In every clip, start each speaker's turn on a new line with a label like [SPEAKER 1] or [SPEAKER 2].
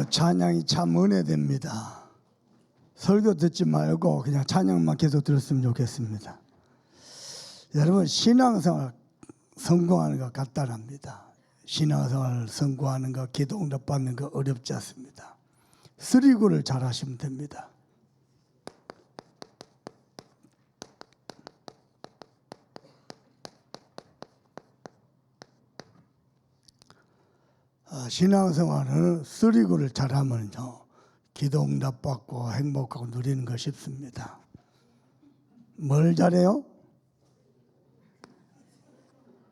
[SPEAKER 1] 찬양이 참 은혜됩니다. 설교 듣지 말고 그냥 찬양만 계속 들었으면 좋겠습니다. 여러분, 신앙생활 성공하는 것 간단합니다. 신앙생활 성공하는 것, 기도 응답 받는 거 어렵지 않습니다. 쓰리구를 잘 하시면 됩니다. 신앙생활을 쓰리구를 잘하면요, 기도 응답 받고 행복하고 누리는 거 쉽습니다. 뭘 잘해요?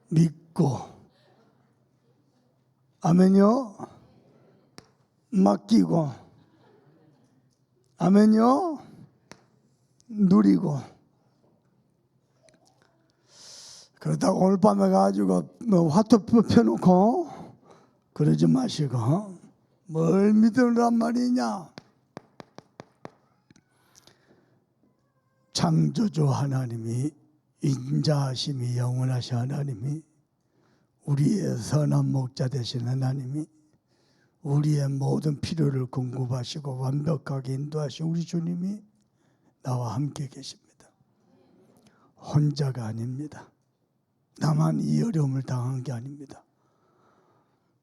[SPEAKER 1] 믿고, 아멘요. 맡기고, 아멘요. 누리고. 그렇다고 오늘 밤에 가지고 화투표 펴놓고 그러지 마시고, 뭘 믿으란 말이냐? 창조주 하나님이, 인자하심이 영원하신 하나님이, 우리의 선한 목자 되신 하나님이, 우리의 모든 필요를 공급하시고 완벽하게 인도하신 우리 주님이 나와 함께 계십니다. 혼자가 아닙니다. 나만 이 어려움을 당한 게 아닙니다.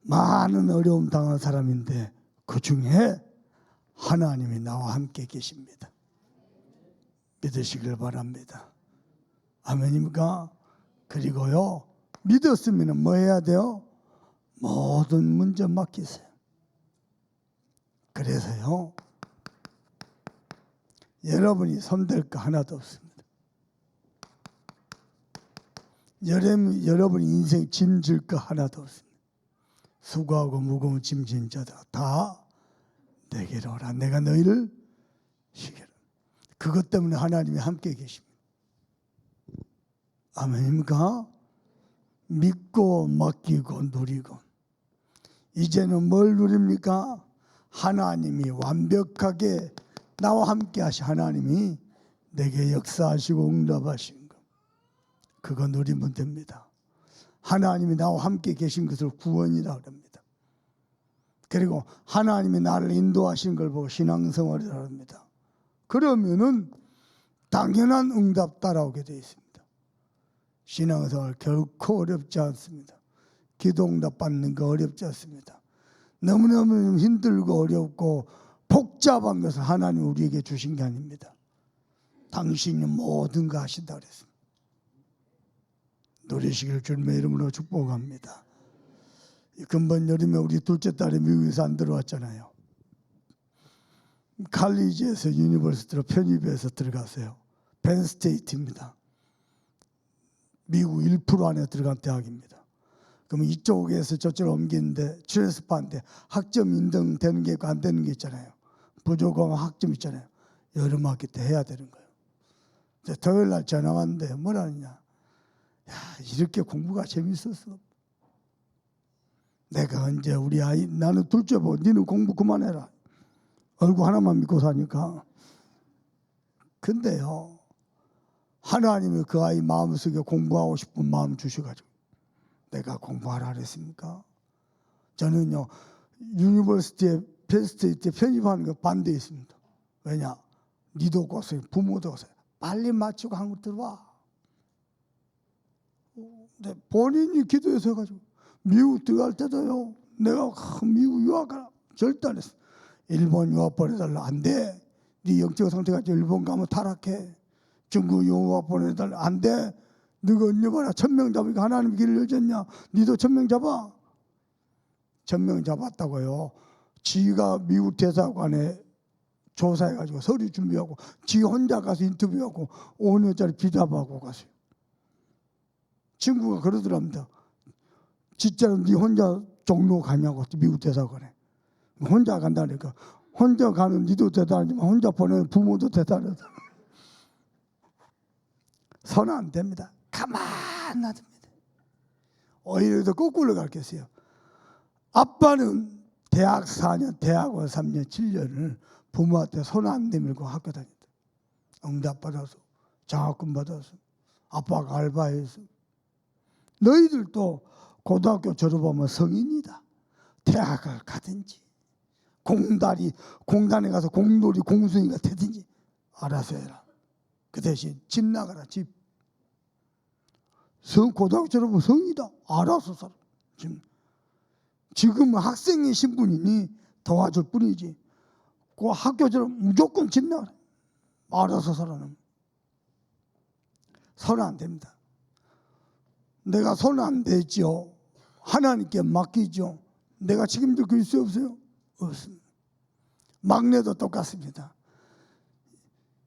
[SPEAKER 1] 많은 어려움 당한 사람인데 그 중에 하나님이 나와 함께 계십니다. 믿으시길 바랍니다. 아멘입니까? 그리고요, 믿었으면 뭐 해야 돼요? 모든 문제 맡기세요. 그래서요, 여러분이 손댈 거 하나도 없습니다. 여러분 인생 짐질 거 하나도 없습니다. 수고하고 무거운 짐진 자들 다 내게로 오라. 내가 너희를 쉬게라. 그것 때문에 하나님이 함께 계십니다. 아멘입니까? 믿고 맡기고 누리고. 이제는 뭘 누립니까? 하나님이 완벽하게 나와 함께 하신 하나님이 내게 역사하시고 응답하신 것, 그거 누리면 됩니다. 하나님이 나와 함께 계신 것을 구원이라고 합니다. 그리고 하나님이 나를 인도하신 걸 보고 신앙생활이라고 합니다. 그러면은 당연한 응답 따라오게 되어 있습니다. 신앙생활 결코 어렵지 않습니다. 기도 응답 받는 거 어렵지 않습니다. 너무너무 힘들고 어렵고 복잡한 것을 하나님 우리에게 주신 게 아닙니다. 당신이 모든 거 하신다 그랬습니다. 누리시길 주님의 이름으로 축복합니다. 근본 여름에 우리 둘째 딸이 미국에서 안 들어왔잖아요. 칼리지에서 유니버시티로 편입해서 들어갔어요. 펜스테이트입니다. 미국 1% 안에 들어간 대학입니다. 그러면 이쪽에서 저쪽으로 옮기는데 트랜스파인데 학점 인정되는 게 있고 안 되는 게 있잖아요. 부족하면 학점 있잖아요. 여름 학기 때 해야 되는 거예요. 토요일 날 전화 왔는데 뭐라느냐? 야, 이렇게 공부가 재밌었어. 내가 언제 우리 아이, 나는 둘째 보고 너는 공부 그만해라. 얼굴 하나만 믿고 사니까. 근데요, 하나님이 그 아이 마음속에 공부하고 싶은 마음 주셔가지고 내가 공부하라 그랬습니까? 저는요, 유니버시티에 펜스테이트에 편입하는 거 반대했습니다. 왜냐? 니도 고생, 부모도 고생. 빨리 마치고 한국 들어와. 근데 본인이 기도해서 해가지고 미국 들어갈 때도요, 내가 미국 유학가라 절대 안 했어. 일본 유학 보내달라. 안 돼. 네 영적 상태가 일본 가면 타락해. 중국 유학 보내달라. 안 돼. 너가 언제 봐라. 1000명 잡으니까 하나님 길을 열었냐. 니도 1000명 잡아. 1000명 잡았다고요. 지가 미국 대사관에 조사해가지고 서류 준비하고 지 혼자 가서 인터뷰하고 5년짜리 비자하고 갔어요. 친구가 그러더랍니다. 진짜로 네 혼자 종로 가냐고. 미국 대사관에. 혼자 간다니까. 혼자 가는 니도 대단하지만 혼자 보내는 부모도 대단하다. 손 안 됩니다. 가만 놔둡니다. 오히려 더 거꾸로 가르쳤어요. 아빠는 대학 4년, 대학원 3년, 7년을 부모한테 손 안 내밀고 학교 다녔다. 응답 받아서, 장학금 받아서, 아빠가 알바해서. 너희들도 고등학교 졸업하면 성인이다. 대학을 가든지 공단에 가서 공놀이 공순이가 되든지 알아서 해라. 그 대신 집 나가라. 집. 고등학교 졸업은 성이다. 알아서 살아. 지금은 학생의 신분이니 도와줄 뿐이지. 그 학교 졸업 무조건 집 나가라. 알아서 살아는. 손 안 됩니다. 내가 손 안 대죠. 하나님께 맡기죠. 내가 책임질 그 있어요, 없어요? 없습니다. 막내도 똑같습니다.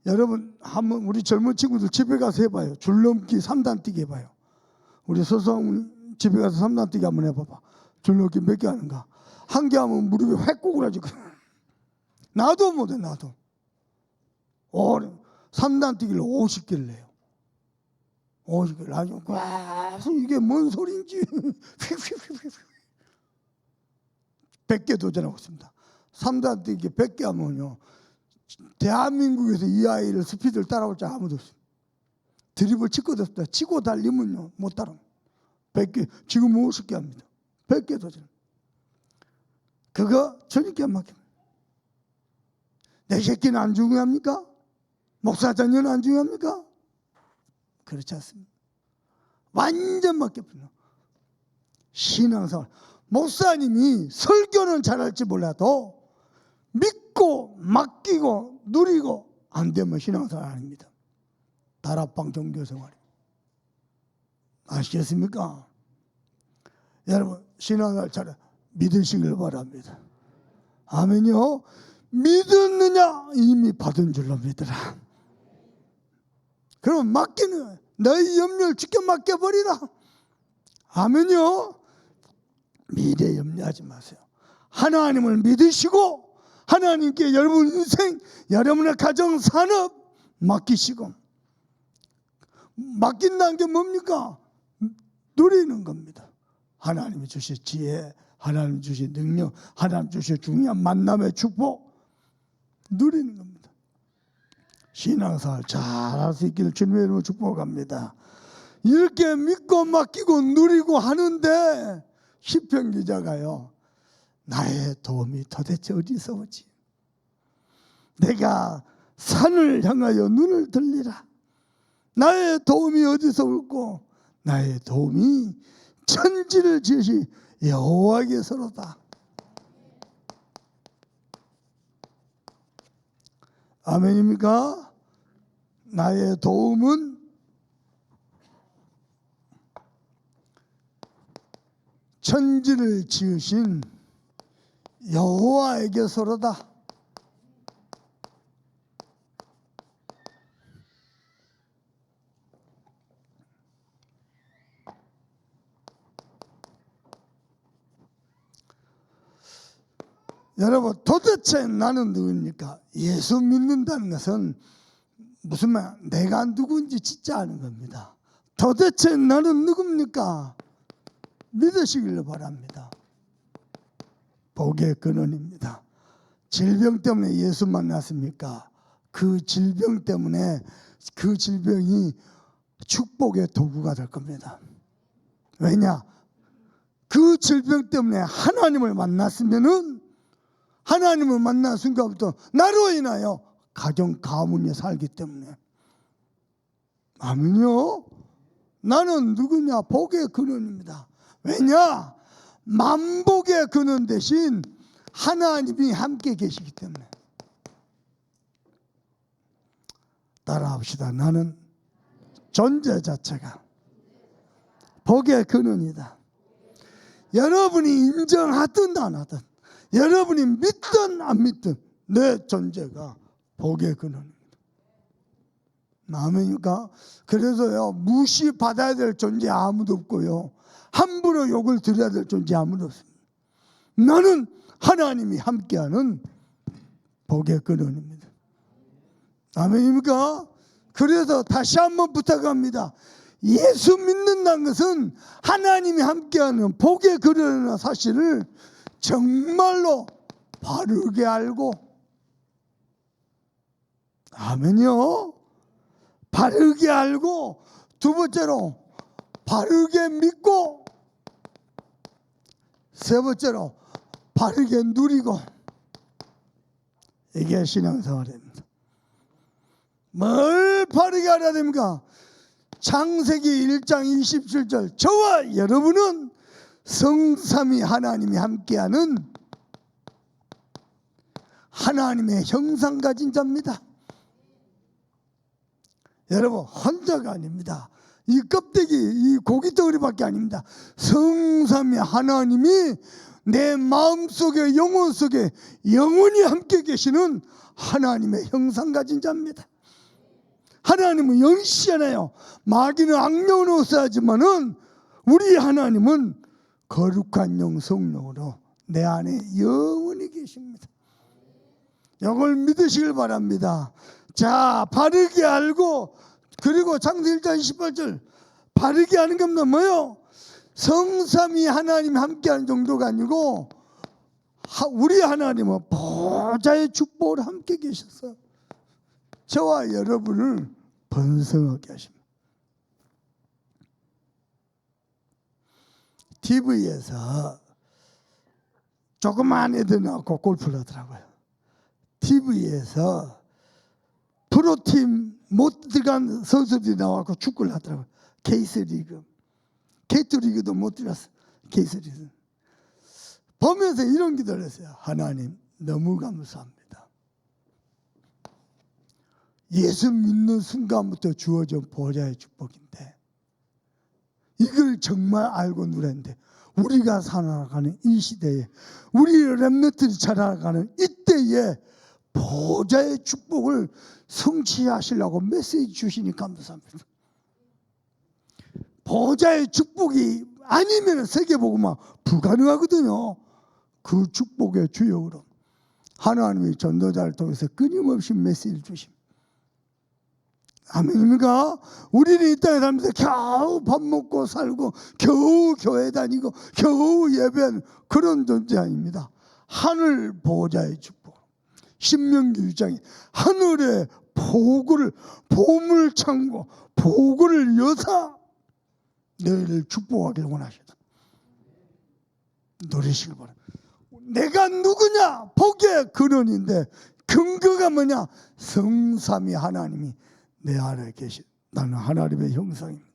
[SPEAKER 1] 여러분 한번 우리 젊은 친구들 집에 가서 해봐요. 줄넘기 3단 뛰기 해봐요. 우리 서성 집에 가서 3단 뛰기 한번 해봐봐. 줄넘기 몇 개 하는가? 한 개 하면 무릎이 획 꼬그라지거든. 나도 못해. 나도 3단 뛰기를 50개를 해요. 50개를 아주 계속 이게 뭔 소리인지 100개 도전하고 있습니다. 3단 뛰기 100개 하면요, 대한민국에서 이 아이를 스피드를 따라올 자 아무도 없어요. 드리블 치고도 없다. 치고 달리면요 못 따라. 100개 지금 50개 합니다. 100개 도전. 그거 주님께 맡깁니다. 내 새끼는 안 중요합니까? 목사 자녀는 안 중요합니까? 그렇지 않습니다. 완전 맡깁니다. 신앙생활. 목사님이 설교는 잘할지 몰라도 믿고 맡기고 누리고 안 되면 신앙생활 아닙니다. 다락방 종교생활. 아시겠습니까? 여러분 신앙생활 잘 믿으시길 바랍니다. 아멘요. 믿었느냐? 이미 받은 줄로 믿으라. 그럼 맡기는 거예요. 너희 염려를 주께 맡겨버리라. 아멘요. 미래 염려하지 마세요. 하나님을 믿으시고 하나님께 여러분 인생, 여러분의 가정, 산업 맡기시고. 맡긴다는 게 뭡니까? 누리는 겁니다. 하나님이 주신 지혜, 하나님 주신 능력, 하나님 주신 중요한 만남의 축복 누리는 겁니다. 신앙생활 잘할 수 있기를 주님의 이름으로 축복합니다. 이렇게 믿고 맡기고 누리고 하는데 시편 기자가요, 나의 도움이 도대체 어디서 오지? 내가 산을 향하여 눈을 들리라. 나의 도움이 어디서 올고 나의 도움이 천지를 지으신 여호와께서로다. 아멘입니까? 나의 도움은 천지를 지으신 여호와에게서로다. 여러분 도대체 나는 누구입니까? 예수 믿는다는 것은 무슨 말, 내가 누구인지 진짜 아는 겁니다. 도대체 나는 누굽니까? 믿으시길 바랍니다. 복의 근원입니다. 질병 때문에 예수 만났습니까? 그 질병 때문에 그 질병이 축복의 도구가 될 겁니다. 왜냐? 그 질병 때문에 하나님을 만났으면은 하나님을 만난 순간부터 나로 인하여 가정 가문이 살기 때문에. 아멘요. 나는 누구냐? 복의 근원입니다. 왜냐? 만복의 근원 대신 하나님이 함께 계시기 때문에. 따라합시다. 나는 존재 자체가 복의 근원이다. 여러분이 인정하든 안 하든, 여러분이 믿든 안 믿든 내 존재가 복의 근원입니다. 아멘입니까? 그래서요, 무시받아야 될 존재 아무도 없고요, 함부로 욕을 드려야 될 존재 아무도 없습니다. 나는 하나님이 함께하는 복의 근원입니다. 아멘입니까? 그래서 다시 한번 부탁합니다. 예수 믿는다는 것은 하나님이 함께하는 복의 근원이라는 사실을 정말로 바르게 알고, 아멘요, 바르게 알고, 두 번째로 바르게 믿고, 세 번째로 바르게 누리고, 이게 신앙생활입니다. 뭘 바르게 알아야 됩니까? 창세기 1장 27절 저와 여러분은 성삼위 하나님이 함께하는 하나님의 형상 가진 자입니다. 여러분 혼자가 아닙니다. 이 껍데기 이 고기 덩어리밖에 아닙니다. 성삼위 하나님이 내 마음속에 영혼 속에 영원히 함께 계시는 하나님의 형상 가진 자입니다. 하나님은 영시잖아요. 마귀는 악령을 없어야지만은 우리 하나님은 거룩한 영 성령으로 내 안에 영원히 계십니다. 이걸 믿으시길 바랍니다. 자, 바르게 알고 그리고 창세기 1장 28절 바르게 하는 게 뭐예요? 성삼위 하나님이 함께하는 정도가 아니고 우리 하나님은 보좌의 축복으로 함께 계셔서 저와 여러분을 번성하게 하십니다. TV에서 조그만 애들 나오고 골프를 하더라고요. TV에서 프로팀 못 들어간 선수들이 나와서 축구를 하더라고요. K3리그. K2리그도 못 들어갔어. K3리그. 보면서 이런 기도를 했어요. 하나님 너무 감사합니다. 예수 믿는 순간부터 주어진 보좌의 축복인데 이걸 정말 알고 누렸는데 우리가 살아가는 이 시대에 우리 렘넌트들이 살아가는 이때에 보좌의 축복을 성취하시려고 메시지 주시니 감사합니다. 보좌의 축복이 아니면 세계복음화 불가능하거든요. 그 축복의 주역으로 하나님이 전도자를 통해서 끊임없이 메시지를 주십니다. 아멘입니까? 우리는 이 땅에 살면서 겨우 밥 먹고 살고 겨우 교회 다니고 겨우 예배하는 그런 존재 아닙니다. 하늘 보호자의 축복. 신명기 6장에 하늘의 보고를 보물창고 보고를 여사 너희를 축복하기를 원하시다. 노리시길 바랍니다. 내가 누구냐? 복의 근원인데 근거가 뭐냐? 성삼위 하나님이 내 안에 계신 나는 하나님의 형상입니다.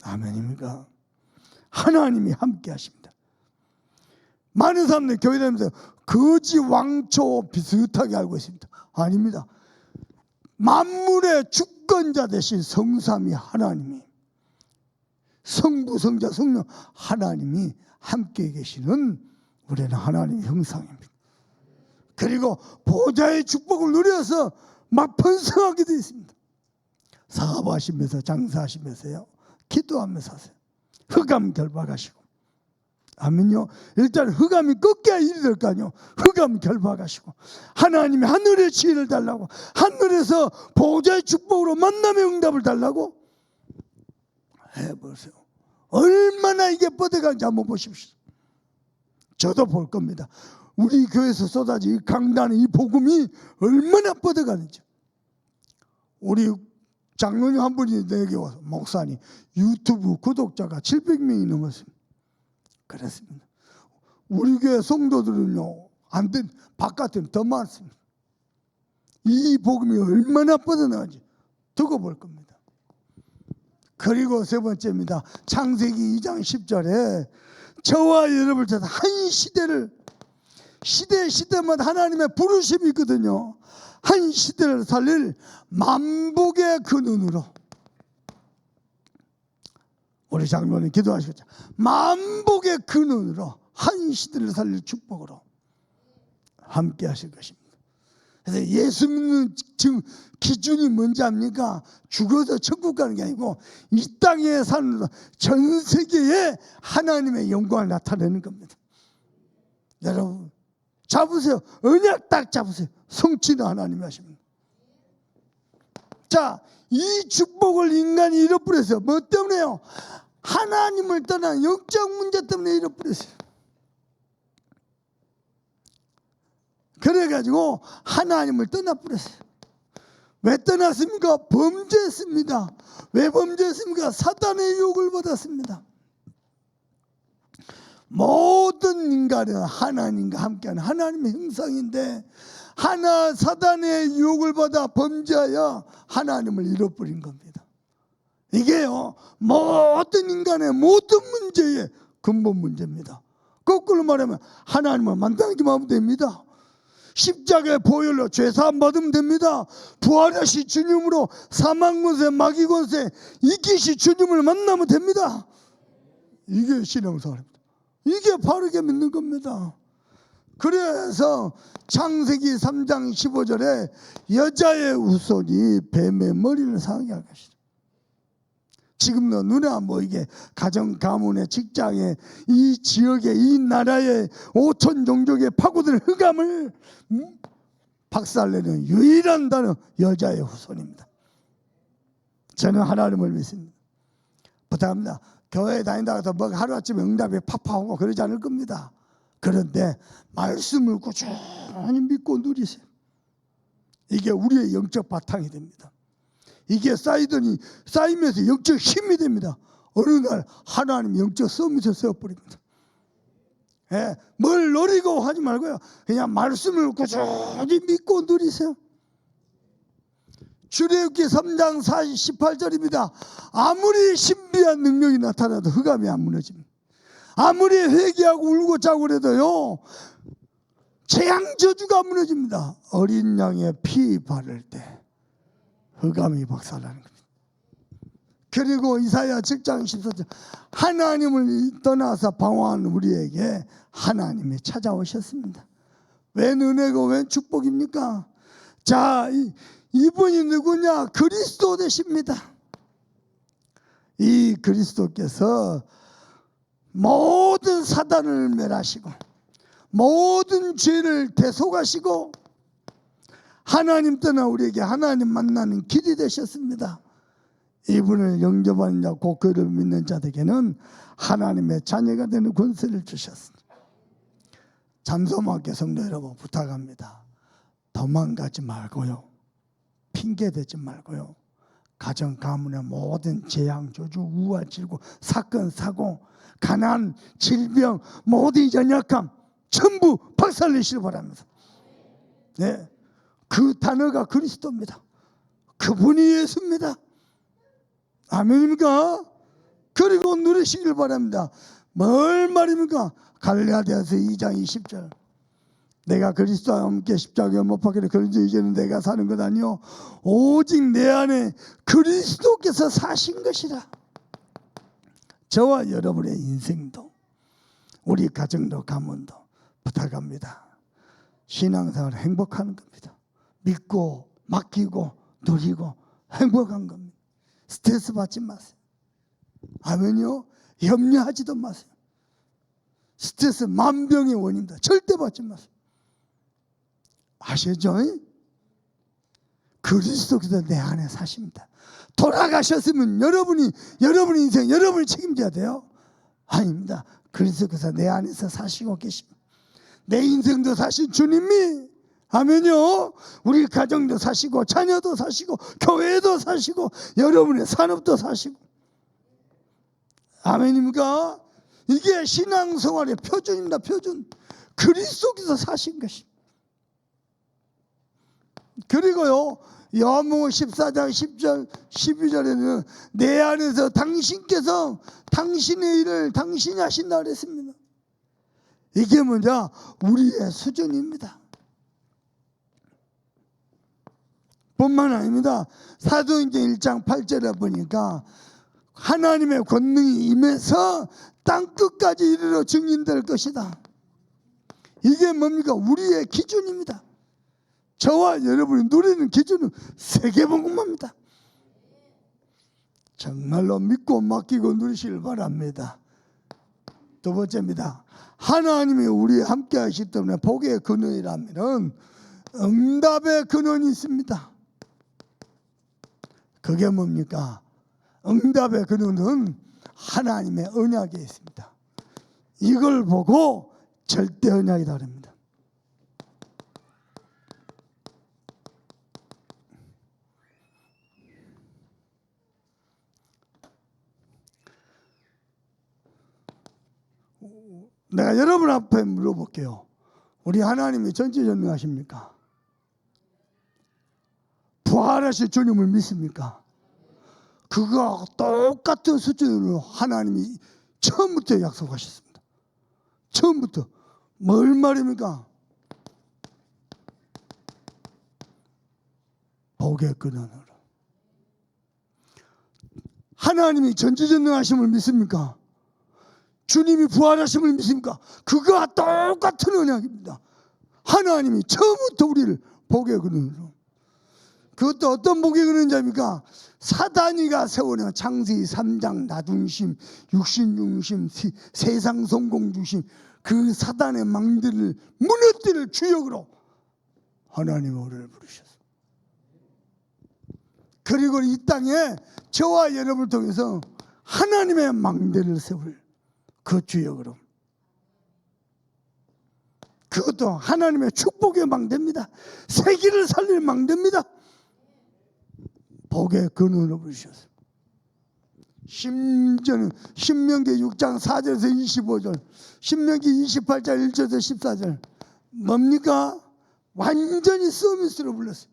[SPEAKER 1] 아멘입니까? 하나님이 함께 하십니다. 많은 사람들이 교회 다니면서 거지 왕초 비슷하게 알고 있습니다. 아닙니다. 만물의 주권자 되신 성삼위 하나님이 성부 성자 성령 하나님이 함께 계시는 우리는 하나님의 형상입니다. 그리고 보좌의 축복을 누려서 막 번성하게 되어 있습니다. 사업하시면서 장사하시면서요 기도하면서 하세요. 흑암 결박하시고 아멘요. 일단 흑암이 꺾여야 일이 될 거 아니요. 흑암 결박하시고 하나님이 하늘의 지혜를 달라고 하늘에서 보좌의 축복으로 만남의 응답을 달라고 해보세요. 얼마나 이게 뻗어가는지 한번 보십시오. 저도 볼 겁니다. 우리 교회에서 쏟아진 이 강단의 이 복음이 얼마나 뻗어가는지. 우리 장로님 한 분이 내게 와서 목사님 유튜브 구독자가 700명이 넘었습니다. 그렇습니다. 우리 교회 성도들은요 안 된 바깥은 더 많습니다. 이 복음이 얼마나 뻗어나가는지 두고 볼 겁니다. 그리고 세 번째입니다. 창세기 2장 10절에 저와 여러분을 찾아 한 시대를 시대마다 하나님의 부르심이 있거든요. 한 시대를 살릴 만복의 근원으로 우리 장로님 기도하시겠죠. 만복의 근원으로 한 시대를 살릴 축복으로 함께 하실 것입니다. 그래서 예수 믿는 지금 기준이 뭔지 압니까? 죽어서 천국 가는 게 아니고 이 땅에 사는 전 세계에 하나님의 영광을 나타내는 겁니다. 여러분 잡으세요. 언약 딱 잡으세요. 성취는 하나님이 하십니다. 자, 이 축복을 인간이 잃어버렸어요. 뭐 때문에요? 하나님을 떠난 영적 문제 때문에 잃어버렸어요. 그래가지고 하나님을 떠나버렸어요. 왜 떠났습니까? 범죄했습니다. 왜 범죄했습니까? 사단의 유혹을 받았습니다. 모든 인간은 하나님과 함께하는 하나님의 형상인데 하나 사단의 유혹을 받아 범죄하여 하나님을 잃어버린 겁니다. 이게요, 모든 인간의 모든 문제의 근본 문제입니다. 거꾸로 말하면 하나님을 만나기만 하면 됩니다. 십자가의 보혈로 죄사함 받으면 됩니다. 부활하신 주님으로 사망권세 마귀권세 이기신 주님을 만나면 됩니다. 이게 신앙생활입니다. 이게 바르게 믿는 겁니다. 그래서 창세기 3장 15절에 여자의 후손이 뱀의 머리를 상하게 할 것이다. 지금도 눈에 안 보이게 가정, 가문의, 직장에, 이 지역에, 이 나라의 5천 종족의 파고든 흑암을 박살내는 유일한 단어 여자의 후손입니다. 저는 하나님을 믿습니다. 부탁합니다. 교회 다닌다고 뭐 하루아침에 응답이 팍팍하고 그러지 않을 겁니다. 그런데 말씀을 꾸준히 믿고 누리세요. 이게 우리의 영적 바탕이 됩니다. 이게 쌓이면서 영적 힘이 됩니다. 어느 날 하나님 영적 서밋을 세워버립니다. 예, 뭘 노리고 하지 말고요. 그냥 말씀을 꾸준히 믿고 누리세요. 출애굽기 3장 18절입니다. 아무리 신비한 능력이 나타나도 흑암이 안 무너집니다. 아무리 회개하고 울고 자고 그래도요, 재앙 저주가 무너집니다. 어린 양의 피 바를 때 흑암이 박살나는 겁니다. 그리고 이사야 7장 14절 하나님을 떠나서 방황한 우리에게 하나님이 찾아오셨습니다. 웬 은혜고 웬 축복입니까? 자, 이분이 누구냐? 그리스도 되십니다. 이 그리스도께서 모든 사단을 멸하시고 모든 죄를 대속하시고 하나님 떠나 우리에게 하나님 만나는 길이 되셨습니다. 이분을 영접하는 자, 곧 그를 믿는 자들에게는 하나님의 자녀가 되는 권세를 주셨습니다. 잠소만교 성도 여러분 부탁합니다. 도망가지 말고요, 핑계대지 말고요, 가정 가문의 모든 재앙 저주 우화 질고 사건 사고 가난 질병 모든 연약함 전부 박살내시길 바랍니다. 네, 그 단어가 그리스도입니다. 그분이 예수입니다. 아멘입니까? 그리고 누리시길 바랍니다. 뭘 말입니까? 갈라디아서 2장 20절 내가 그리스도와 함께 십자가에 못 박히려 그런지 이제는 내가 사는 것 아니요 오직 내 안에 그리스도께서 사신 것이라. 저와 여러분의 인생도 우리 가정도 가문도 부탁합니다. 신앙생활 행복한 겁니다. 믿고 맡기고 누리고 행복한 겁니다. 스트레스 받지 마세요. 아멘요. 염려하지도 마세요. 스트레스 만병의 원인입니다. 절대 받지 마세요. 아시죠? 그리스도께서 내 안에 사십니다. 돌아가셨으면 여러분 인생 여러분이 책임져야 돼요. 아닙니다. 그리스도께서 내 안에서 사시고 계십니다. 내 인생도 사신 주님이 아멘요. 우리 가정도 사시고 자녀도 사시고 교회도 사시고 여러분의 산업도 사시고 아멘입니까? 이게 신앙생활의 표준입니다. 표준. 그리스도께서 사신 것입니다. 그리고요 요한복음 14장 10절 12절에는 내 안에서 당신께서 당신의 일을 당신이 하신다 그랬습니다. 이게 뭐냐? 우리의 수준입니다. 뿐만 아닙니다. 사도행전 1장 8절에 보니까 하나님의 권능이 임해서 땅끝까지 이르러 증인될 것이다. 이게 뭡니까? 우리의 기준입니다. 저와 여러분이 누리는 기준은 세계복음입니다. 정말로 믿고 맡기고 누리시길 바랍니다. 두 번째입니다. 하나님이 우리와 함께 하시기 때문에 복의 근원이라면 응답의 근원이 있습니다. 그게 뭡니까? 응답의 근원은 하나님의 언약에 있습니다. 이걸 보고 절대 언약이다 그럽니다. 내가 여러분 앞에 물어볼게요. 우리 하나님이 전지전능하십니까? 부활하실 주님을 믿습니까? 그거하고 똑같은 수준으로 하나님이 처음부터 약속하셨습니다. 처음부터. 뭘 말입니까? 복의 근원으로. 하나님이 전지전능하심을 믿습니까? 주님이 부활하심을 믿습니까? 그거와 똑같은 언약입니다. 하나님이 처음부터 우리를 복의 근원으로. 그것도 어떤 복의 근원자입니까? 사단이가 세우는 창세기 3장 나중심, 육신중심, 세상 성공중심, 그 사단의 망들을 무너뜨릴 주역으로 하나님이 우리를 부르셨어요. 그리고 이 땅에 저와 여러분을 통해서 하나님의 망대를 세울 그 주역으로. 그것도 하나님의 축복의 망대입니다. 세계를 살릴 망대입니다. 복의 근원으로 부르셨어요. 심지어는 신명기 6장 4절에서 25절, 신명기 28장 1절에서 14절 뭡니까? 완전히 서비스로 불렀어요.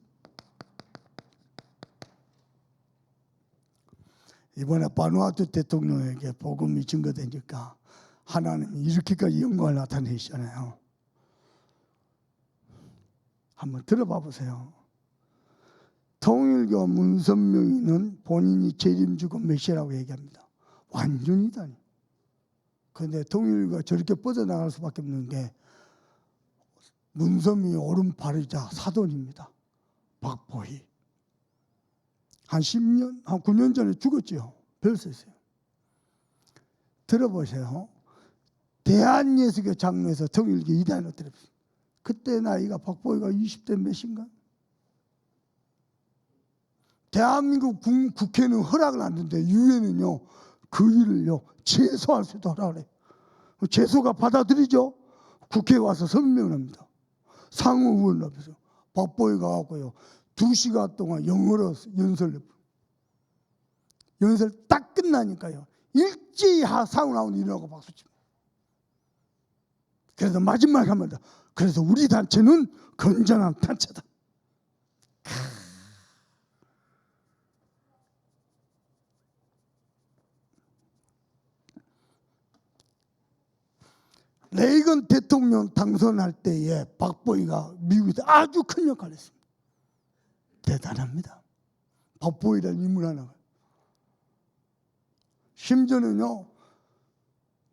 [SPEAKER 1] 이번에 바누아투 대통령에게 복음이 증거되니까 하나님이 이렇게까지 영광을 나타내시잖아요. 한번 들어봐 보세요. 통일교 문선명이는 본인이 재림주고 메시아라고 얘기합니다. 완전히다니. 그런데 통일교가 저렇게 뻗어나갈 수밖에 없는 게 문선명이 오른팔이자 사돈입니다. 박보희. 한 10년, 한 9년 전에 죽었죠. 별세했어요. 들어보세요. 대한예수교 장로에서 통일교 이단으로 들어봤어요. 그때 나이가 박보희가 20대 몇인가? 대한민국 국회는 허락을 안 주는데 유엔은요 그 일을요 제소할 수도 허락을 해요. 제소가 받아들이죠. 국회에 와서 설명을 합니다. 상호의원 앞에서 박보희가 갖고요 2시간 동안 영어로 연설 딱 끝나니까요 일제히 상호 나오는 일이라고 박수칩니다. 그래서 마지막에 합니다. 그래서 우리 단체는 건전한 단체다. 레이건 대통령 당선할 때에 박보희가 미국에서 아주 큰 역할을 했습니다. 대단합니다. 박보희라는 인물 하나가. 심지어는요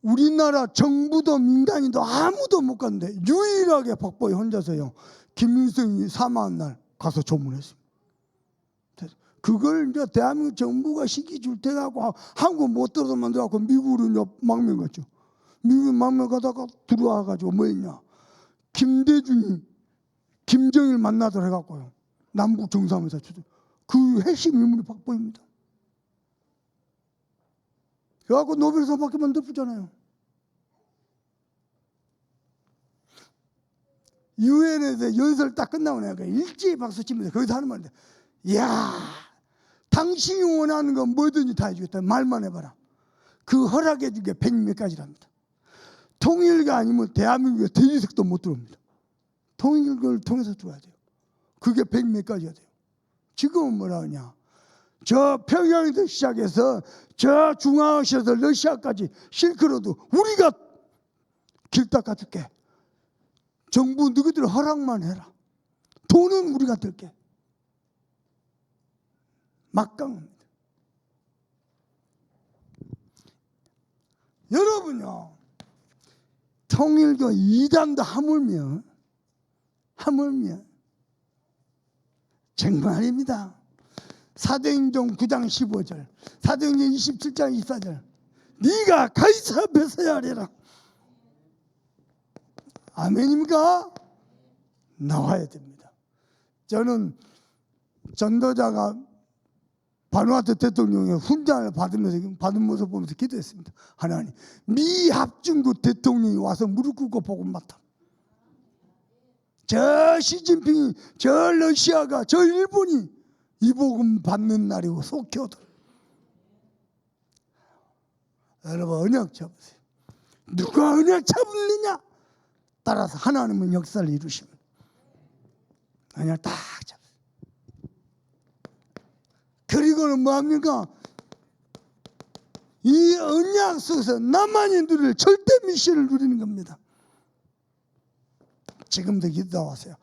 [SPEAKER 1] 우리나라 정부도 민간인도 아무도 못 갔는데 유일하게 박보희 혼자서요 김일성이 사망한 날 가서 조문했습니다. 그걸 이제 대한민국 정부가 시기 줄 테라고 한국 못 들어서 만들어갖고 미국으로 망명 갔죠. 미국 망명 가다가 들어와가지고 뭐 했냐. 김대중이 김정일 만나도록 해갖고요. 남북 정상회담 그 핵심 인물이 박보희입니다. 그래갖고 노벨상 받게 만들었잖아요. 유엔에서 연설 딱 끝나고 나니까 일제히 박수 치면서 거기서 하는 말인데 이야 당신이 원하는 건 뭐든지 다 해주겠다. 말만 해봐라. 그 허락해 준 게 100몇 가지랍니다. 통일가 아니면 대한민국에 대리석도 못 들어옵니다. 통일교를 통해서 들어야 돼요. 그게 100몇 가지가 돼요. 지금은 뭐라 하냐. 저 평양에서 시작해서 저 중앙아시아에서 러시아까지 실크로드 우리가 길 닦아줄게. 정부 너희들 허락만 해라. 돈은 우리가 들게. 막강합니다. 여러분요. 통일교 이단도 하물며 정말입니다. 사도행전 9장 15절 사도행전 27장 24절 네가 가이사 앞에 하리라. 아멘입니까? 나와야 됩니다. 저는 전도자가 바누아투 대통령의 훈장을 받은 모습 보면서 기도했습니다. 하나님 미 합중국 대통령이 와서 무릎 꿇고 복음 맡아. 저 시진핑이 저 러시아가 저 일본이 이 복음 받는 날이고 속혀들. 여러분 언약 잡으세요. 누가 언약 잡느냐 따라서 하나님은 역사를 이루시면 언약 딱 잡으세요. 그리고는 뭐합니까? 이 언약 속에서 나만이 누릴 절대 미션을 누리는 겁니다. 지금도 기도하세요.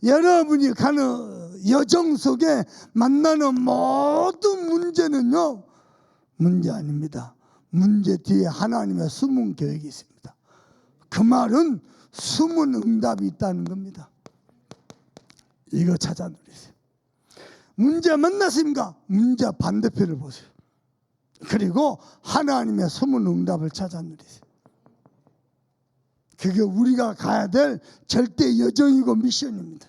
[SPEAKER 1] 여러분이 가는 여정 속에 만나는 모든 문제는요, 문제 아닙니다. 문제 뒤에 하나님의 숨은 계획이 있습니다. 그 말은 숨은 응답이 있다는 겁니다. 이거 찾아 누리세요. 문제 만났습니까? 문제 반대편을 보세요. 그리고 하나님의 숨은 응답을 찾아 누리세요. 그게 우리가 가야 될 절대 여정이고 미션입니다.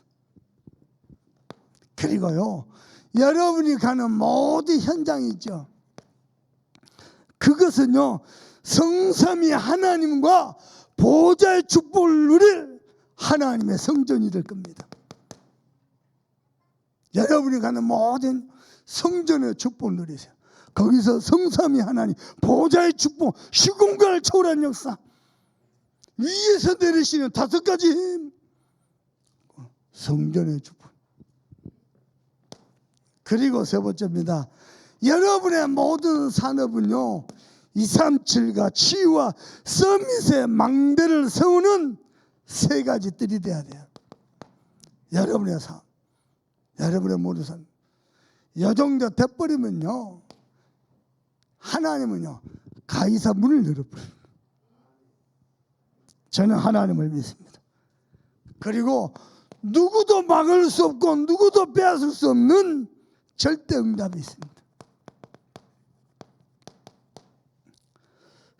[SPEAKER 1] 그리고요, 여러분이 가는 모든 현장이 있죠. 그것은요, 성삼위 하나님과 보좌의 축복을 누릴 하나님의 성전이 될 겁니다. 여러분이 가는 모든 성전의 축복을 누리세요. 거기서 성삼위 하나님 보좌의 축복, 시공간을 초월한 역사, 위에서 내리시는 5가지 힘, 성전의 축복. 그리고 세 번째입니다. 여러분의 모든 산업은요, 237과 치유와 서밋의 망대를 세우는 3가지 뜰이 돼야 돼요. 여러분의 삶, 여러분의 모든 삶. 이 정도 돼버리면요, 하나님은요, 가이사 문을 열어버립니다. 저는 하나님을 믿습니다. 그리고 누구도 막을 수 없고 누구도 빼앗을 수 없는 절대 응답이 있습니다.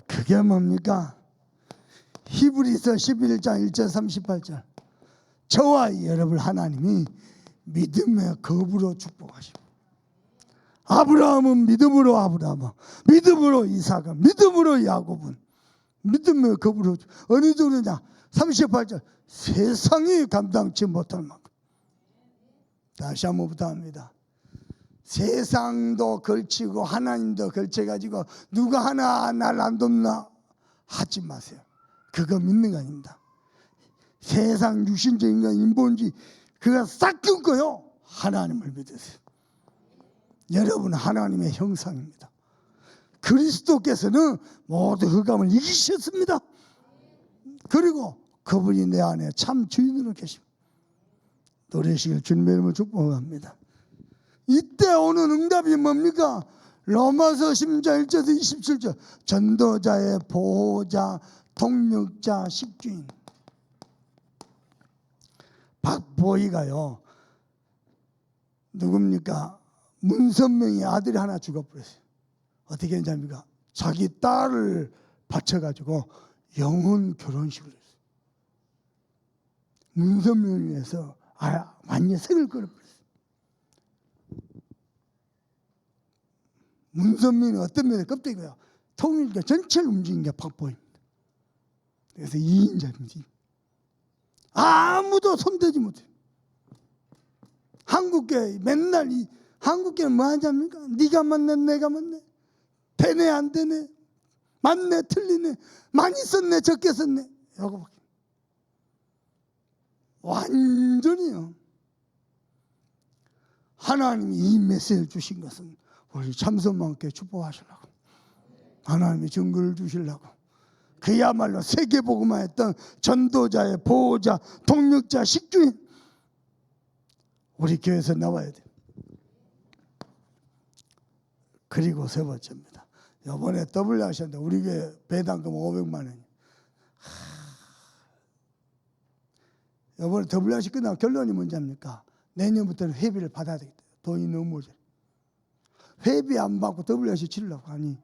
[SPEAKER 1] 그게 뭡니까? 히브리서 11장 1절 38절. 저와 여러분 하나님이 믿음의 겁으로 축복하십니다. 아브라함은 믿음으로 아브라함, 믿음으로 이삭은, 믿음으로 야곱은, 믿음의 겁으로. 어느 정도냐? 38절. 세상이 감당치 못할 만큼. 다시 한번 부탁합니다. 세상도 걸치고 하나님도 걸쳐가지고 누가 하나 날 안 돕나 하지 마세요. 그거 믿는 거 아닙니다. 세상 육신적인 건 인본주의 그거 싹 끊고요, 하나님을 믿으세요. 여러분은 하나님의 형상입니다. 그리스도께서는 모든 흑암을 이기셨습니다. 그리고 그분이 내 안에 참 주인으로 계십니다. 노래시길 주님의 이름으로 축복합니다. 이때 오는 응답이 뭡니까? 로마서 10장 1절에서 27절. 전도자의 보호자, 동력자, 식주인. 박보희가요, 누굽니까? 문선명의 아들이 하나 죽어버렸어요. 어떻게 했냐니까 자기 딸을 바쳐가지고 영혼 결혼식을 했어요. 문선명을 위해서 완전 색을 끌어버렸어요. 문선명이 어떤 면에 껍데기고요, 통일교 전체를 움직인 게 박보입니다. 그래서 2인자입니다. 아무도 손대지 못해요. 한국교회 맨날 한국교회는 뭐 하냐입니까? 네가 맞네 내가 맞네, 되네 안 되네, 맞네 틀리네, 많이 썼네 적게 썼네, 이거밖에. 완전히요. 하나님이 이 메시지를 주신 것은 우리 참선만께 축복하시려고, 하나님이 증거를 주시려고, 그야말로 세계복음화 했던 전도자의 보호자, 동력자, 식주인, 우리 교회에서 나와야 돼요. 그리고 세 번째입니다. 이번에 더블 하셨는데 우리 교회 배당금 500만 원. 이번에 더블 하시 끝나고 결론이 뭔지합니까? 내년부터는 회비를 받아야 되겠다. 돈이 너무 모자라. 회비 안 받고 더블 하시 치려고 하니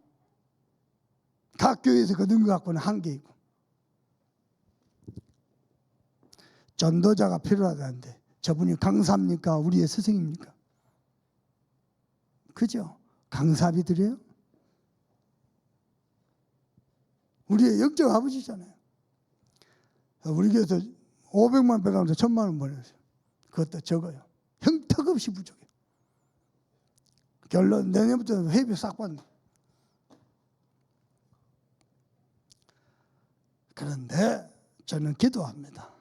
[SPEAKER 1] 각 교회에서 거둔 것 갖고는 한계이고, 전도자가 필요하다는데 저분이 강사입니까? 우리의 스승입니까? 그죠? 강사비 드려요? 우리의 영적 아버지잖아요. 우리 교회에서 500만 배당도 1000만 원 벌었어요. 그것도 적어요. 형턱없이 부족해요. 결론 내년부터 회비 싹 받는. 그런데 저는 기도합니다.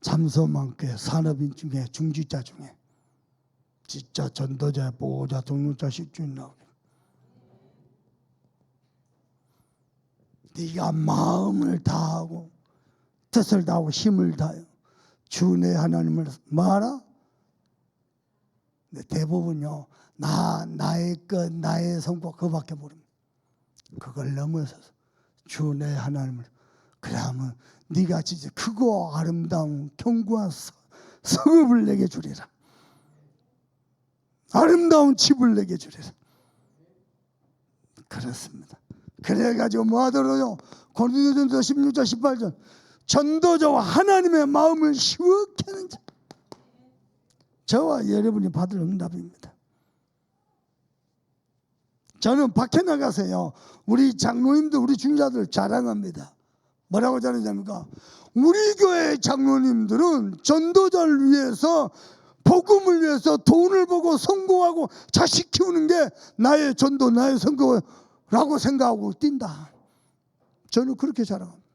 [SPEAKER 1] 참소만교회 산업인 중에 중지자 중에 진짜 전도자, 보호자, 동료자, 식주인 나오게. 네가 마음을 다하고 뜻을 다하고 힘을 다하여 주 내 하나님을 뭐하라? 대부분요, 나의 것, 나의 성과 그거밖에 모릅니다. 그걸 넘어서서 주 내 하나님을, 그러면 네가 진짜 크고 아름다운 견고한 성읍을 내게 주리라. 아름다운 집을 내게 주리라. 그렇습니다. 그래가지고 뭐하더라고요? 고린도전서 16장 18절, 전도자와 하나님의 마음을 시원케 하는 자. 저와 여러분이 받을 응답입니다. 저는 밖에 나가서요, 우리 장로님들, 우리 중자들 자랑합니다. 뭐라고 자랑합니까? 우리 교회 장로님들은 전도자를 위해서, 복음을 위해서 돈을 벌고 성공하고 자식 키우는 게 나의 전도, 나의 선거라고 생각하고 뛴다. 저는 그렇게 자랑합니다.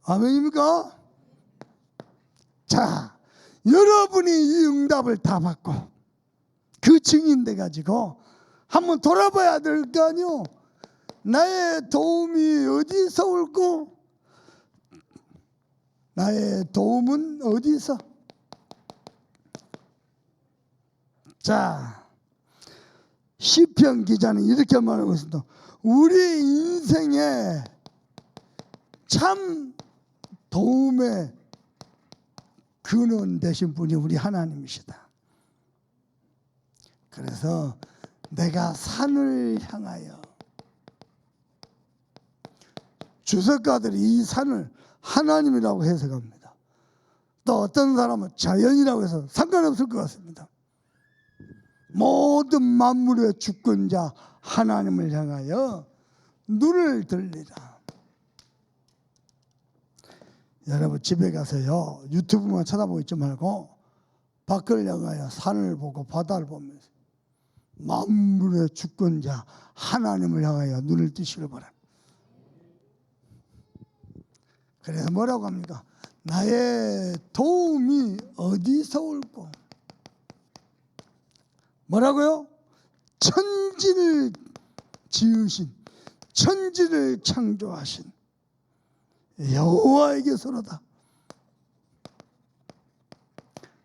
[SPEAKER 1] 아멘입니까? 자, 여러분이 이 응답을 다 받고 그 증인 돼 가지고 한번 돌아봐야 될 거 아니요. 나의 도움이 어디서 올고, 나의 도움은 어디서? 자, 시편 기자는 이렇게 말하고 있습니다. 우리 인생에 참 도움의 근원 되신 분이 우리 하나님이시다. 그래서 내가 산을 향하여, 주석가들이 이 산을 하나님이라고 해석합니다. 또 어떤 사람은 자연이라고 해서 상관없을 것 같습니다. 모든 만물의 주권자 하나님을 향하여 눈을 들리라. 여러분 집에 가서요, 유튜브만 쳐다보고 있지 말고 밖을 향하여 산을 보고 바다를 보면서 만물의 주권자 하나님을 향하여 눈을 뜨시길 바랍니다. 그래서 뭐라고 합니까? 나의 도움이 어디서 올고, 뭐라고요? 천지를 지으신, 천지를 창조하신 여호와에게서로다.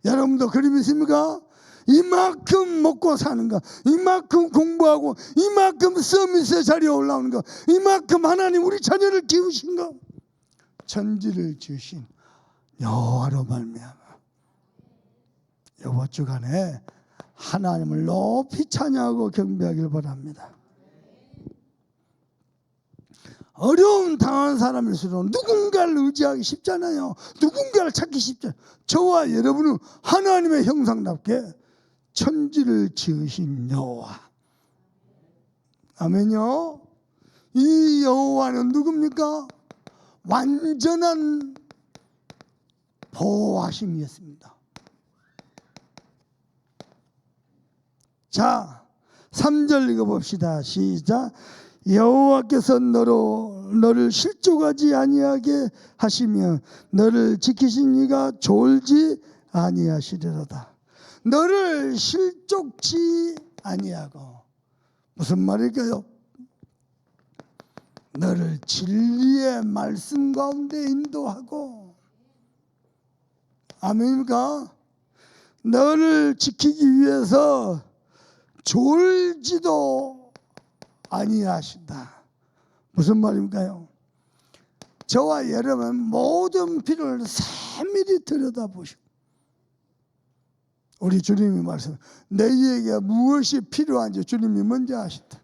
[SPEAKER 1] 여러분도 그림 있습니까? 이만큼 먹고 사는 거, 이만큼 공부하고, 이만큼 서밋의 자리에 올라오는 거, 이만큼 하나님 우리 자녀를 키우신 거, 천지를 지으신 여호와로 말미암아 이번 주간에 하나님을 높이 찬양하고 경배하길 바랍니다. 어려움 당한 사람일수록 누군가를 의지하기 쉽잖아요. 누군가를 찾기 쉽잖아요. 저와 여러분은 하나님의 형상답게 천지를 지으신 여호와. 아멘요. 이 여호와는 누굽니까? 완전한 보호하심이었습니다. 자, 3절 읽어봅시다. 시작. 여호와께서 너를 실족하지 아니하게 하시며 너를 지키신 이가 졸지 아니하시리로다. 너를 실족치 아니하고, 무슨 말일까요? 너를 진리의 말씀 가운데 인도하고, 아멘입니까? 너를 지키기 위해서 졸지도 아니하신다. 무슨 말입니까요? 저와 여러분 모든 필요를 세밀히 들여다보시고, 우리 주님이 말씀, 너희에게 무엇이 필요한지 주님이 먼저 아신다.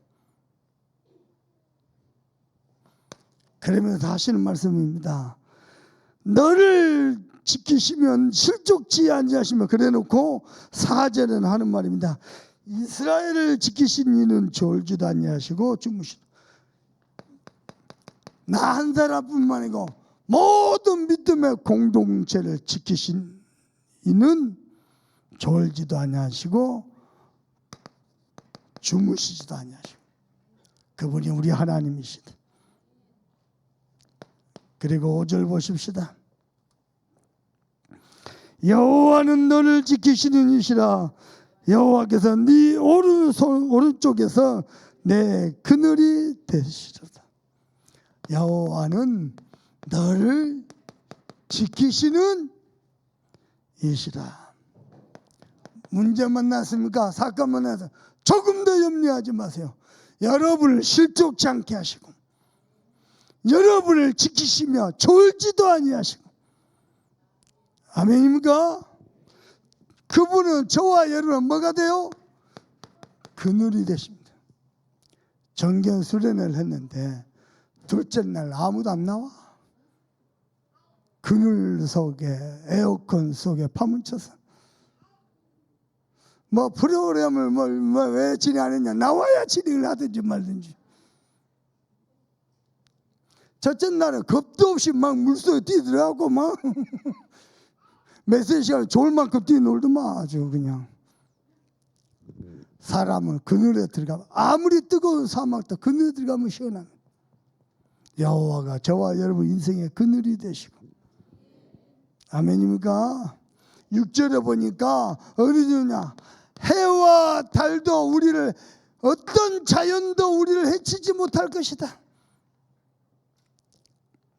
[SPEAKER 1] 그러면서 하시는 말씀입니다. 너를 지키시면 실족지 아니하시며, 그래놓고 4절은 하는 말입니다. 이스라엘을 지키신 이는 졸지도 아니하시고 주무시다. 나 한 사람뿐만 아니고 모든 믿음의 공동체를 지키신 이는 졸지도 아니하시고 주무시지도 아니하시고, 그분이 우리 하나님이시다. 그리고 5절 보십시다. 여호와는 너를 지키시는 이시라. 여호와께서 네 오른쪽에서 내 그늘이 되시리로다. 여호와는 너를 지키시는 이시라. 문제 만났습니까? 사건 만나서 조금 더 염려하지 마세요. 여러분을 실족치 않게 하시고 여러분을 지키시며 졸지도 아니하시고, 아멘입니까? 그분은 저와 여러분은 뭐가 돼요? 그늘이 되십니다. 정견 수련을 했는데 둘째 날 아무도 안 나와. 그늘 속에, 에어컨 속에 파묻혀서 뭐 프로그램을 왜 진행하느냐, 나와야 진행을 하든지 말든지. 첫째 날은 겁도 없이 막 물속에 뛰어들어가고 막 몇세 시간 좋을 만큼 뛰어놀더만 아주 그냥. 사람은 그늘에 들어가면 아무리 뜨거운 사막도 그늘에 들어가면 시원합니다. 여호와가 저와 여러분 인생의 그늘이 되시고, 아멘입니까? 6절에 보니까 어디 주냐, 해와 달도 우리를, 어떤 자연도 우리를 해치지 못할 것이다.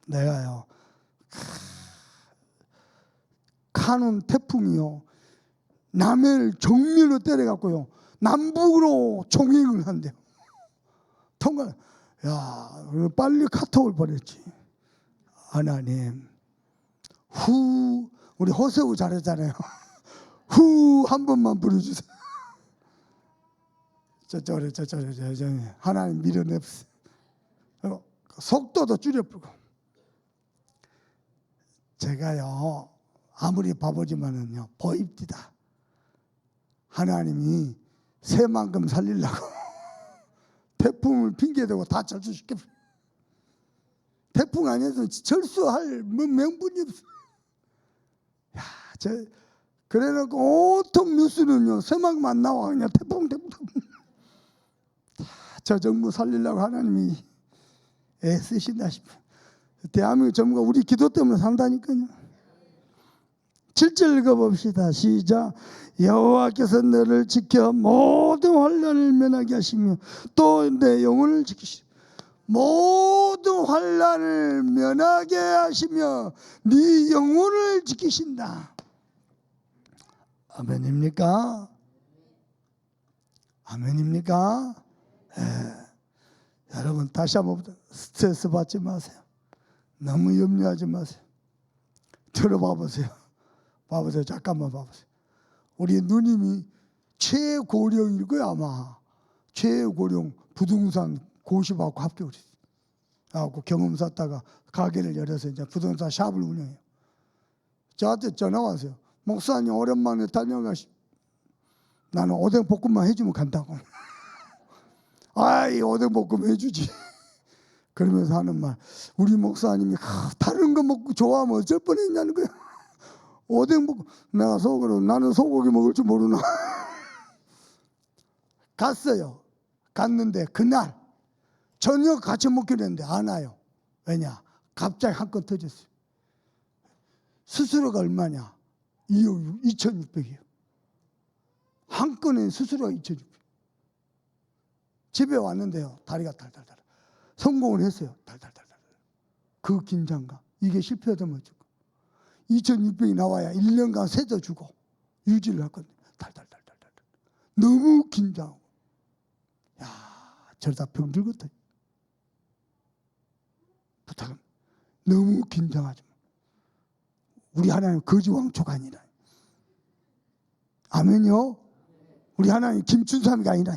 [SPEAKER 1] 내가요, 카눈 태풍이요, 남해를 정면으로 때려갖고요 남북으로 총행을 한대요. 통과. 야, 빨리 카톡을 보냈지. 하나님, 우리 호세우 잘했잖아요. 한 번만 부르주세요. 저쪽에 하나님 밀어냅시다. 속도도 줄여보고. 제가요, 아무리 바보지만은요, 보입니다. 하나님이 새만큼 살리려고 태풍을 핑계대고 다 절수시켜. 태풍 아니어서 절수할 명분이 없어. 야, 그래놓고 온통 뉴스는요, 새만큼 안 나와. 그냥 태풍. 저 정부 살리려고 하나님이 애쓰신다 싶어. 대한민국 정부가 우리 기도 때문에 산다니까요. 7절 읽어봅시다. 시작. 여호와께서 너를 지켜 모든 환난을 면하게 하시며 또 내 영혼을 지키시며 모든 환난을 면하게 하시며 네 영혼을 지키신다. 아멘입니까? 아멘입니까? 여러분 다시 한번 스트레스 받지 마세요. 너무 염려하지 마세요. 들어봐 보세요. 봐보세요. 잠깐만 봐보세요. 우리 누님이 최고령일 거야 아마. 최고령 부동산 고시받고 합격을 했어요. 그래갖고 경험사 따가 가게를 열어서 이제 부동산 샵을 운영해요. 저한테 전화 왔어요. 목사님 오랜만에 다녀가시. 나는 오뎅볶음만 해주면 간다고. 아이, 오뎅볶음 해주지. 그러면서 하는 말, 우리 목사님이 다른 거 먹고 좋아하면 어쩔 뻔했냐는 거야. 오뎅볶음. 내가 속으로, 나는 소고기 먹을 줄 모르나. 갔어요. 갔는데 그날 저녁 같이 먹기로 했는데 안 와요. 왜냐? 갑자기 한건 터졌어요. 수수료가 얼마냐? 2,600이에요. 한 건에 수수료가 2,600. 집에 왔는데요, 다리가 달달달. 성공을 했어요. 달달달달. 그 긴장감. 이게 실패하면 어쩌고. 2,600이 나와야 1년간 세도 주고 유지를 할 건데 달달달달달. 너무 긴장하고. 야, 저러다 병들겠다. 부탁합니다. 너무 긴장하지 마. 우리 하나님 거지왕초가 아니라. 아멘요. 우리 하나님 김춘삼이가 아니라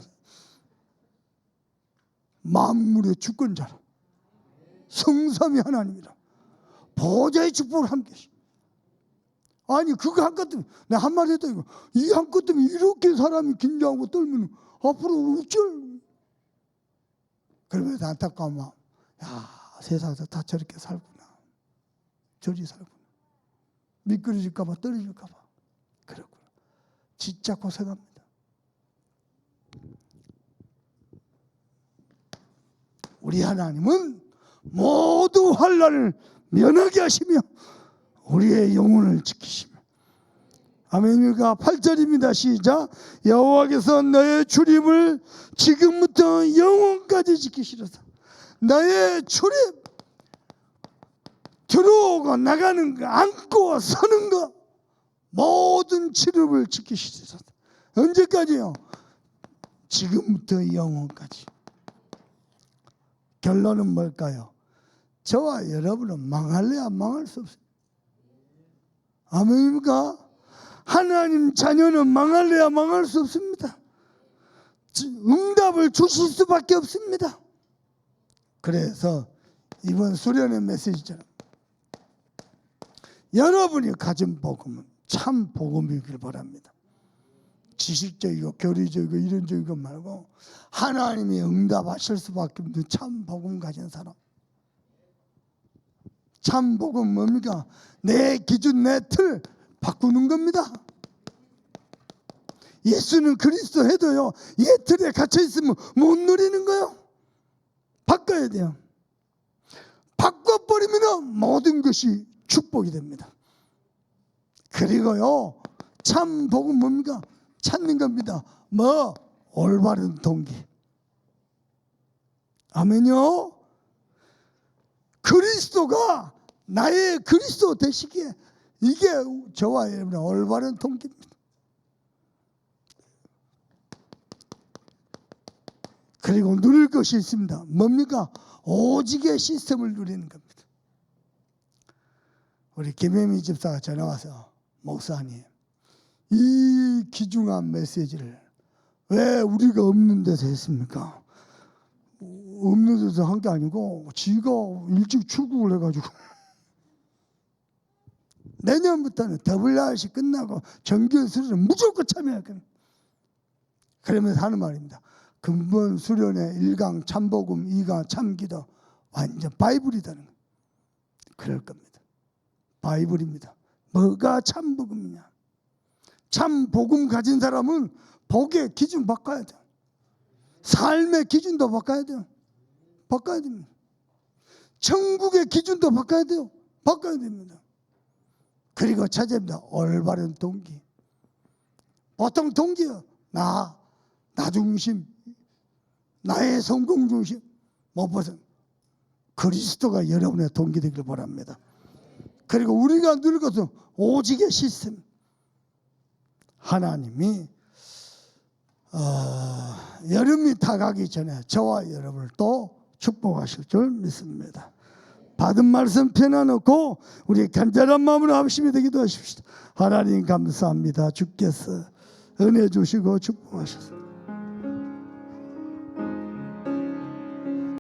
[SPEAKER 1] 만물의 주권자라. 성삼위 하나님이라. 보좌의 축복을 함께 하시. 아니 그거 한 것 때문에 내가 한마디 했다 이거. 이 한 것 때문에 이렇게 사람이 긴장하고 떨면 앞으로 어쩔. 그러면서 안타까운 마음. 야, 세상에서 다 저렇게 살구나. 저리 살구나. 미끄러질까 봐 떨어질까 봐. 그렇구나. 진짜 고생합니다. 우리 하나님은 모든 환난을 면하게 하시며 우리의 영혼을 지키시며 아멘입니까? 8절입니다. 시작. 여호와께서 너의 출입을 지금부터 영원까지 지키시리로다. 너의 출입, 들어오고 나가는 거, 앉고 서는 거, 모든 출입을 지키시리로다. 언제까지요? 지금부터 영원까지. 결론은 뭘까요? 저와 여러분은 망할래야 망할 수 없습니다. 아멘입니까? 하나님 자녀는 망할래야 망할 수 없습니다. 응답을 주실 수밖에 없습니다. 그래서 이번 수련의 메시지처럼 여러분이 가진 복음은 참 복음이길 바랍니다. 지식적이고 교리적이고 이론적인 것 말고 하나님이 응답하실 수밖에 없는 참 복음 가진 사람. 참 복음 뭡니까? 내 기준, 내 틀 바꾸는 겁니다. 예수는 그리스도 해도요, 예 틀에 갇혀 있으면 못 누리는 거예요. 바꿔야 돼요. 바꿔버리면 모든 것이 축복이 됩니다. 그리고요, 참 복음 뭡니까? 찾는 겁니다. 뭐? 올바른 동기. 아멘요. 그리스도가 나의 그리스도 되시기에 이게 저와 여러분의 올바른 동기입니다. 그리고 누릴 것이 있습니다. 뭡니까? 오직의 시스템을 누리는 겁니다. 우리 김혜미 집사가 전화 와서 목사님, 이 귀중한 메시지를 왜 우리가 없는 데서 했습니까? 없는 데서 한 게 아니고 지가 일찍 출국을 해가지고 내년부터는 WRC 끝나고 정규 수련에 무조건 참여할 겁니다. 그러면서 하는 말입니다. 근본 수련의 1강 참복음, 2강 참기도 완전 바이블이다는 거예요. 그럴 겁니다. 바이블입니다. 뭐가 참복음이냐? 참복음 가진 사람은 복의 기준 바꿔야 돼요. 삶의 기준도 바꿔야 돼요. 바꿔야 됩니다. 천국의 기준도 바꿔야 돼요. 바꿔야 됩니다. 그리고 찾아야 됩니다. 올바른 동기. 보통 동기요. 나 중심, 나의 성공 중심. 못 벗어. 그리스도가 여러분의 동기 되길 바랍니다. 그리고 우리가 누릴 것은 오직의 시스템. 하나님이 여름이 다가기 전에 저와 여러분을 또 축복하실 줄 믿습니다. 받은 말씀 펴놔놓고 우리 간절한 마음으로 합심이 되기도 하십시오. 하나님 감사합니다. 주께서 은혜 주시고 축복하셨습니다.